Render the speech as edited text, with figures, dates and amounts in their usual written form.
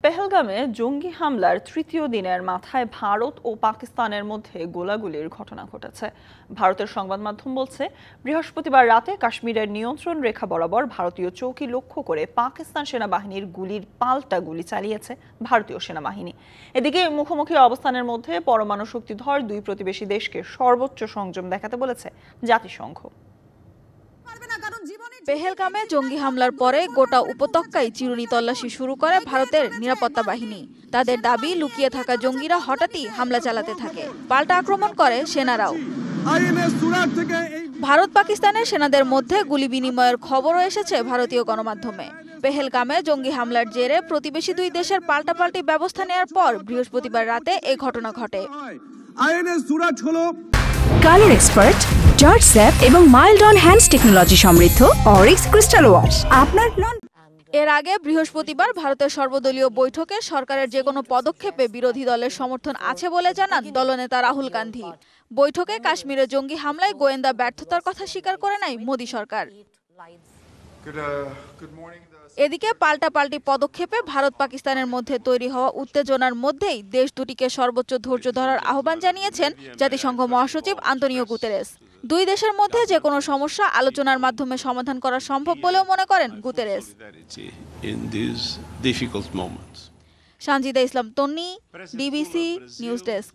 পেহেলগামে জঙ্গি হামলার তৃতীয় দিনের মাথায় ভারত ও পাকিস্তানের মধ্যে গোলাগুলির ঘটনা ঘটেছে। ভারতের সংবাদ মাধ্যম বলছে, বৃহস্পতিবার রাতে কাশ্মীরের নিয়ন্ত্রণ রেখা বরাবর ভারতীয় চৌকি লক্ষ্য করে পাকিস্তান সেনাবাহিনীর গুলির পাল্টা গুলি চালিয়েছে ভারতীয় সেনাবাহিনী। এদিকে মুখোমুখি অবস্থানের মধ্যে পরমাণু শক্তিধর দুই প্রতিবেশী দেশকে সর্বোচ্চ সংযম দেখাতে বলেছে জাতিসংঘ। পেহেলগামে জঙ্গি হামলার পরে গোটা উপত্যকায় চিরুনি তল্লাশি শুরু করে ভারতের নিরাপত্তা বাহিনী। তাদের দাবি, লুকিয়ে থাকা জঙ্গিরা হঠাৎই হামলা চালাতে থাকে, পাল্টা আক্রমণ করে সেনারাও। ভারত পাকিস্তানের সেনাদের মধ্যে গুলি বিনিময়ের খবরও এসেছে ভারতীয় গণমাধ্যমে। পেহেলগামে জঙ্গি হামলার জেরে প্রতিবেশী দুই দেশের পাল্টাপাল্টি ব্যবস্থা নেওয়ার পর বৃহস্পতিবার রাতে এই ঘটনা ঘটে। কালার এক্সপার্ট, জর্জ স্যাপ এবং মাইল্ড অন হ্যান্ডস টেকনোলজি সমৃদ্ধ অরিক্স ক্রিস্টাল ওয়াশ আপনার নন। এর আগে বৃহস্পতিবার ভারতের সর্বদলীয় বৈঠকে সরকারের যে কোনো পদক্ষেপে বিরোধী দলের সমর্থন আছে বলে জানান দলনেতা রাহুল গান্ধী। বৈঠকে কাশ্মীরে জঙ্গি হামলায় গোয়েন্দা ব্যর্থতার কথা স্বীকার করে নেয় মোদী সরকার। এদিকে পাল্টাপাল্টি পদক্ষেপে ভারত পাকিস্তানের মধ্যে তৈরি হওয়া উত্তেজনার মধ্যেই দেশ দুটিকে সর্বোচ্চ ধৈর্য ধরার আহ্বান জানিয়েছেন জাতিসংঘ মহাসচিব আন্তোনিও গুতেরেস। দুই দেশের মধ্যে যে কোনো সমস্যা আলোচনার মাধ্যমে সমাধান করা সম্ভব বলেও মনে করেন গুতেরেস। সানজিদা ইসলাম তন্নি, ডিবিসি নিউজ ডেস্ক।